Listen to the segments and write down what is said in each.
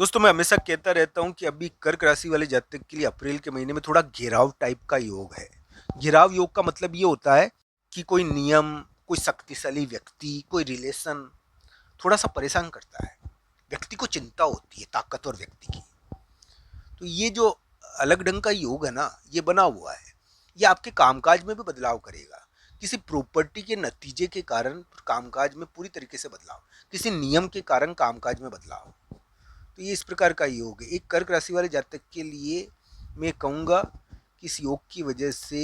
दोस्तों मैं हमेशा कहता रहता हूँ कि अभी कर्क राशि वाले जातक के लिए अप्रैल के महीने में थोड़ा घेराव टाइप का योग है। घेराव योग का मतलब ये होता है कि कोई नियम, कोई शक्तिशाली व्यक्ति, कोई रिलेशन थोड़ा सा परेशान करता है। व्यक्ति को चिंता होती है, ताकतवर व्यक्ति की। तो ये जो अलग ढंग का योग है ना, ये बना हुआ है। ये आपके कामकाज में भी बदलाव करेगा। किसी प्रॉपर्टी के नतीजे के कारण कामकाज में पूरी तरीके से बदलाव, किसी नियम के कारण कामकाज में बदलाव। तो ये इस प्रकार का योग है। एक कर्क राशि वाले जातक के लिए मैं कहूँगा कि इस योग की वजह से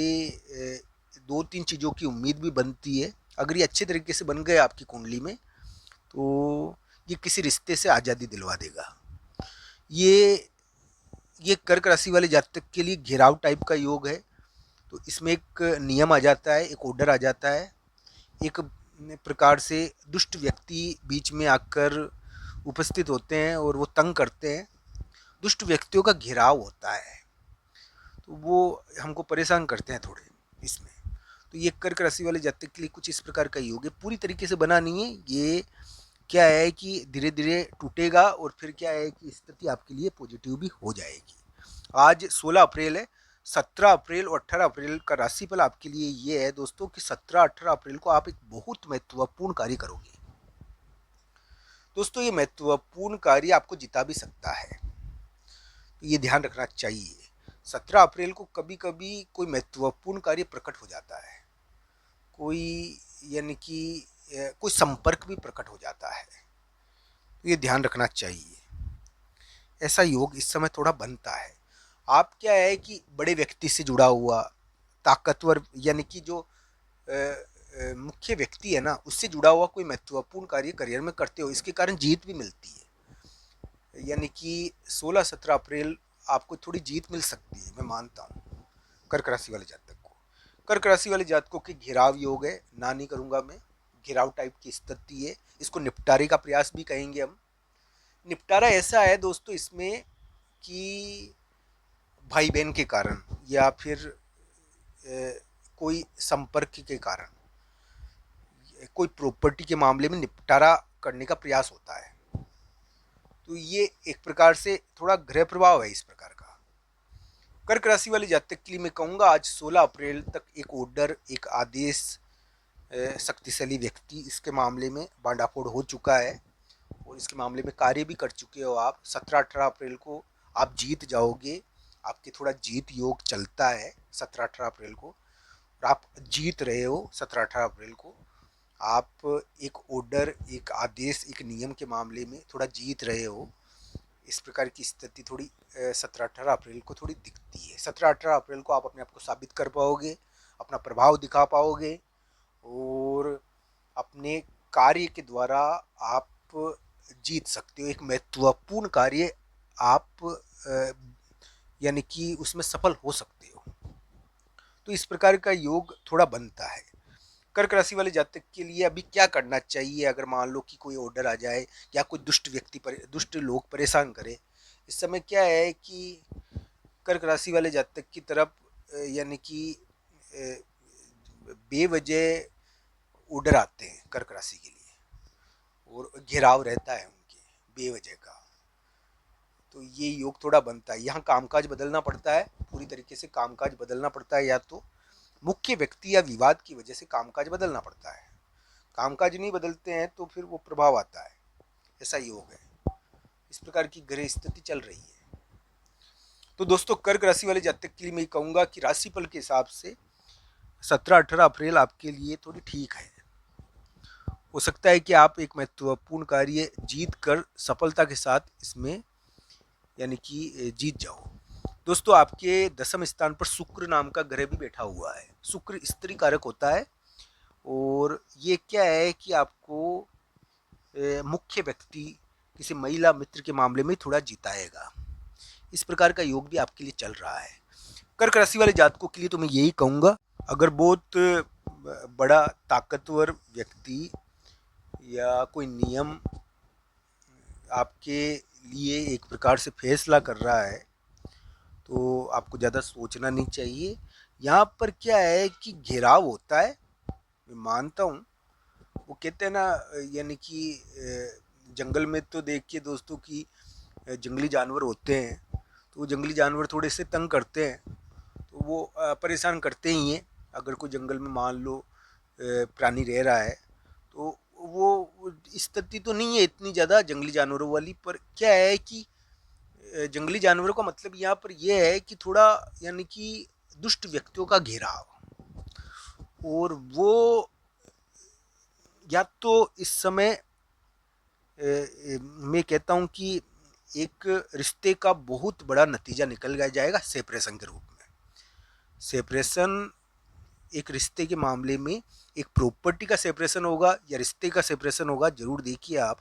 दो तीन चीज़ों की उम्मीद भी बनती है। अगर ये अच्छे तरीके से बन गए आपकी कुंडली में, तो ये किसी रिश्ते से आज़ादी दिलवा देगा। ये ये कर्क राशि वाले जातक के लिए घेराव टाइप का योग है। तो इसमें एक नियम आ जाता है, एक ऑर्डर आ जाता है। एक प्रकार से दुष्ट व्यक्ति बीच में आकर उपस्थित होते हैं और वो तंग करते हैं। दुष्ट व्यक्तियों का घेराव होता है, तो वो हमको परेशान करते हैं थोड़े इसमें। तो ये कर्क राशि वाले जातक के लिए कुछ इस प्रकार का योग है। पूरी तरीके से बना नहीं है ये। क्या है कि धीरे धीरे टूटेगा और फिर क्या है कि स्थिति आपके लिए पॉजिटिव भी हो जाएगी। आज 16 अप्रैल है। 17 अप्रैल और 18 अप्रैल का राशिफल आपके लिए ये है दोस्तों कि 17-18 अप्रैल को आप एक बहुत महत्वपूर्ण कार्य करोगे। दोस्तों ये महत्वपूर्ण कार्य आपको जिता भी सकता है, तो ये ध्यान रखना चाहिए। 17 अप्रैल को कभी कभी कोई महत्वपूर्ण कार्य प्रकट हो जाता है, कोई यानी कि कोई संपर्क भी प्रकट हो जाता है, तो ये ध्यान रखना चाहिए। ऐसा योग इस समय थोड़ा बनता है। आप क्या है कि बड़े व्यक्ति से जुड़ा हुआ, ताकतवर यानी कि जो मुख्य व्यक्ति है ना, उससे जुड़ा हुआ कोई महत्वपूर्ण कार्य करियर में करते हो, इसके कारण जीत भी मिलती है। यानी कि 16-17 अप्रैल आपको थोड़ी जीत मिल सकती है, मैं मानता हूँ कर्क राशि वाले जातक को। कर्क राशि वाले जातकों के घेराव योग है, ना नहीं करूँगा मैं। घेराव टाइप की स्थिति है, इसको निपटारे का प्रयास भी कहेंगे हम। निपटारा ऐसा है दोस्तों इसमें कि भाई बहन के कारण या फिर कोई संपर्क के कारण, कोई प्रॉपर्टी के मामले में निपटारा करने का प्रयास होता है। तो ये एक प्रकार से थोड़ा ग्रह प्रभाव है इस प्रकार का। कर्क राशि वाले जातक के लिए मैं कहूँगा आज 16 अप्रैल तक एक ऑर्डर, एक आदेश, शक्तिशाली व्यक्ति इसके मामले में बांडाफोड़ हो चुका है और इसके मामले में कार्य भी कर चुके हो आप। 17-18 अप्रैल को आप जीत जाओगे। आपके थोड़ा जीत योग चलता है 17-18 अप्रैल को, और आप जीत रहे हो 17-18 अप्रैल को। आप एक ऑर्डर, एक आदेश, एक नियम के मामले में थोड़ा जीत रहे हो। इस प्रकार की स्थिति थोड़ी 17-18 अप्रैल को थोड़ी दिखती है। 17-18 अप्रैल को आप अपने आप को साबित कर पाओगे, अपना प्रभाव दिखा पाओगे और अपने कार्य के द्वारा आप जीत सकते हो। एक महत्वपूर्ण कार्य आप यानी कि उसमें सफल हो सकते हो। तो इस प्रकार का योग थोड़ा बनता है। कर्क राशि वाले जातक के लिए अभी क्या करना चाहिए अगर मान लो कि कोई ऑर्डर आ जाए या कोई दुष्ट लोग परेशान करे। इस समय क्या है कि कर्क राशि वाले जातक की तरफ यानी कि बेवजह ऑर्डर आते हैं कर्क राशि के लिए और घेराव रहता है उनके बेवजह का। तो ये योग थोड़ा बनता है। यहाँ कामकाज बदलना पड़ता है, पूरी तरीके से कामकाज बदलना पड़ता है, या तो मुख्य व्यक्ति या विवाद की वजह से कामकाज बदलना पड़ता है। कामकाज नहीं बदलते हैं तो फिर वो प्रभाव आता है। ऐसा योग है। इस प्रकार की ग्रह स्थिति चल रही है। तो दोस्तों कर्क राशि वाले जातक के लिए मैं कहूँगा कि राशिफल के हिसाब से 17-18 अप्रैल आपके लिए थोड़ी ठीक है। हो सकता है कि आप एक महत्वपूर्ण कार्य जीत कर सफलता के साथ इसमें यानी कि जीत जाओ। दोस्तों आपके दसम स्थान पर शुक्र नाम का ग्रह भी बैठा हुआ है। शुक्र स्त्री कारक होता है और ये क्या है कि आपको मुख्य व्यक्ति, किसी महिला मित्र के मामले में थोड़ा जिताएगा। इस प्रकार का योग भी आपके लिए चल रहा है। कर्क राशि वाले जातकों के लिए तो मैं यही कहूँगा, अगर बहुत बड़ा ताकतवर व्यक्ति या कोई नियम आपके लिए एक प्रकार से फैसला कर रहा है तो आपको ज़्यादा सोचना नहीं चाहिए। यहाँ पर क्या है कि घेराव होता है, मैं मानता हूँ। वो कहते हैं ना, यानी कि जंगल में तो देखिए दोस्तों कि जंगली जानवर होते हैं, तो वो जंगली जानवर थोड़े से तंग करते हैं, तो वो परेशान करते ही हैं। अगर कोई जंगल में मान लो प्राणी रह रहा है, तो वो स्थिति तो नहीं है इतनी ज़्यादा जंगली जानवरों वाली, पर क्या है कि जंगली जानवरों का मतलब यहाँ पर यह है कि थोड़ा यानी कि दुष्ट व्यक्तियों का घेराव, और वो या तो इस समय मैं कहता हूँ कि एक रिश्ते का बहुत बड़ा नतीजा निकल जाएगा सेपरेशन के रूप में। सेपरेशन एक रिश्ते के मामले में एक प्रॉपर्टी का सेपरेशन होगा या रिश्ते का सेपरेशन होगा, जरूर देखिए आप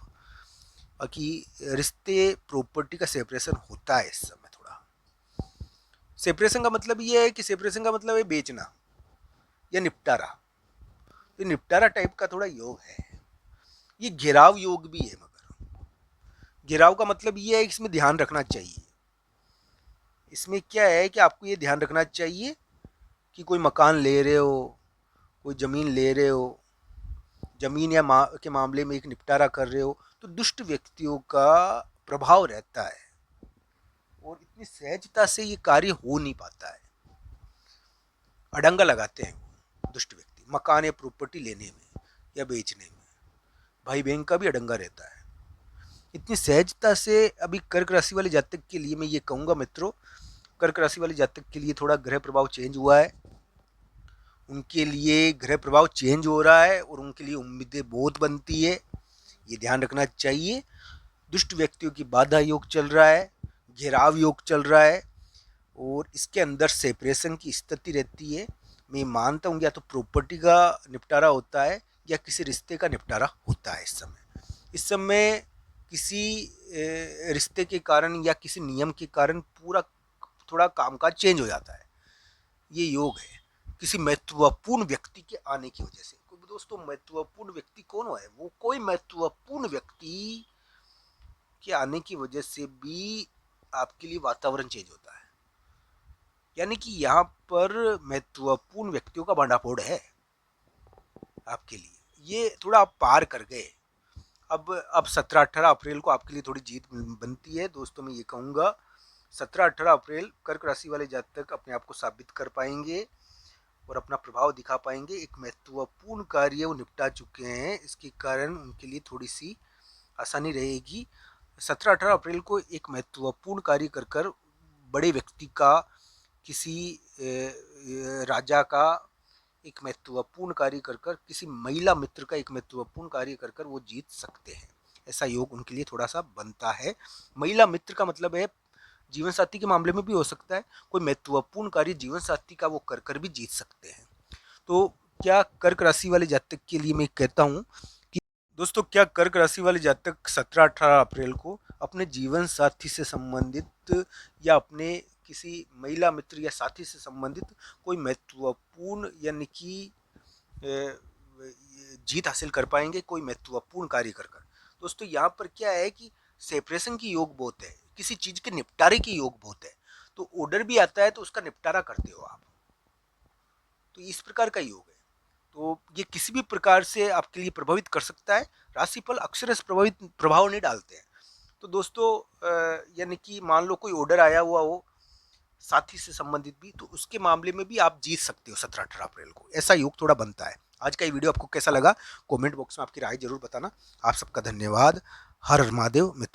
कि रिश्ते प्रॉपर्टी का सेपरेशन होता है इस समय। थोड़ा सेपरेशन का मतलब ये है कि सेपरेशन का मतलब है बेचना या निपटारा, तो निपटारा टाइप का थोड़ा योग है। ये घेराव योग भी है, मगर घेराव का मतलब ये है कि इसमें ध्यान रखना चाहिए। इसमें क्या है कि आपको ये ध्यान रखना चाहिए कि कोई मकान ले रहे हो, कोई ज़मीन ले रहे हो, ज़मीन या के मामले में एक निपटारा कर रहे हो, तो दुष्ट व्यक्तियों का प्रभाव रहता है और इतनी सहजता से ये कार्य हो नहीं पाता है। अड़ंगा लगाते हैं दुष्ट व्यक्ति मकान या प्रॉपर्टी लेने में या बेचने में। भाई बहन का भी अड़ंगा रहता है। इतनी सहजता से अभी कर्क राशि वाले जातक के लिए मैं ये कहूँगा मित्रों, कर्क राशि वाले जातक के लिए थोड़ा ग्रह प्रभाव चेंज हुआ है, उनके लिए ग्रह प्रभाव चेंज हो रहा है और उनके लिए उम्मीदें बहुत बनती है, ये ध्यान रखना चाहिए। दुष्ट व्यक्तियों की बाधा योग चल रहा है, घेराव योग चल रहा है, और इसके अंदर सेपरेशन की स्थिति रहती है। मैं मानता हूँ या तो प्रॉपर्टी का निपटारा होता है या किसी रिश्ते का निपटारा होता है इस समय किसी रिश्ते के कारण या किसी नियम के कारण पूरा थोड़ा कामकाज चेंज हो जाता है। ये योग है किसी महत्वपूर्ण व्यक्ति के आने की वजह से। दोस्तों महत्वपूर्ण व्यक्ति कौन है? वो कोई महत्वपूर्ण व्यक्ति के आने की वजह से भी आपके लिए वातावरण चेंज होता है। यानी कि यहाँ पर महत्वपूर्ण व्यक्तियों का भांडाफोड़ है आपके लिए, ये थोड़ा आप पार कर गए। अब 17-18 अप्रैल को आपके लिए थोड़ी जीत बनती है दोस्तों। मैं ये कहूँगा 17-18 अप्रैल कर्क राशि वाले जातक अपने आप को साबित कर पाएंगे और अपना प्रभाव दिखा पाएंगे। एक महत्वपूर्ण कार्य वो निपटा चुके हैं, इसके कारण उनके लिए थोड़ी सी आसानी रहेगी। 17-18 अप्रैल को एक महत्वपूर्ण कार्य कर कर बड़े व्यक्ति का, किसी राजा का एक महत्वपूर्ण कार्य कर कर, किसी महिला मित्र का एक महत्वपूर्ण कार्य कर कर वो जीत सकते हैं। ऐसा योग उनके लिए थोड़ा सा बनता है। महिला मित्र का मतलब है जीवन साथी के मामले में भी हो सकता है, कोई महत्वपूर्ण कार्य जीवन साथी का वो कर कर भी जीत सकते हैं। तो क्या कर्क राशि वाले जातक के लिए मैं कहता हूँ कि दोस्तों, क्या कर्क राशि वाले जातक 17-18 अप्रैल को अपने जीवन साथी से संबंधित या अपने किसी महिला मित्र या साथी से संबंधित कोई महत्वपूर्ण यानी कि जीत हासिल कर पाएंगे, कोई महत्वपूर्ण कार्य कर कर? दोस्तों यहाँ पर क्या है कि सेपरेशन की योग बहुत है, किसी चीज के निपटारे की योग बहुत है। तो ऑर्डर भी आता है तो उसका निपटारा करते हो आप, तो इस प्रकार का योग है। तो ये किसी भी प्रकार से आपके लिए प्रभावित कर सकता है। राशिफल अक्षरश प्रभाव नहीं डालते हैं। तो दोस्तों यानी कि मान लो कोई ऑर्डर आया हुआ हो साथी से संबंधित भी, तो उसके मामले में भी आप जीत सकते हो 17-18 अप्रैल को। ऐसा योग थोड़ा बनता है। आज का ये वीडियो आपको कैसा लगा कमेंट बॉक्स में आपकी राय जरूर बताना। आप सबका धन्यवाद। हर हर महादेव मित्र।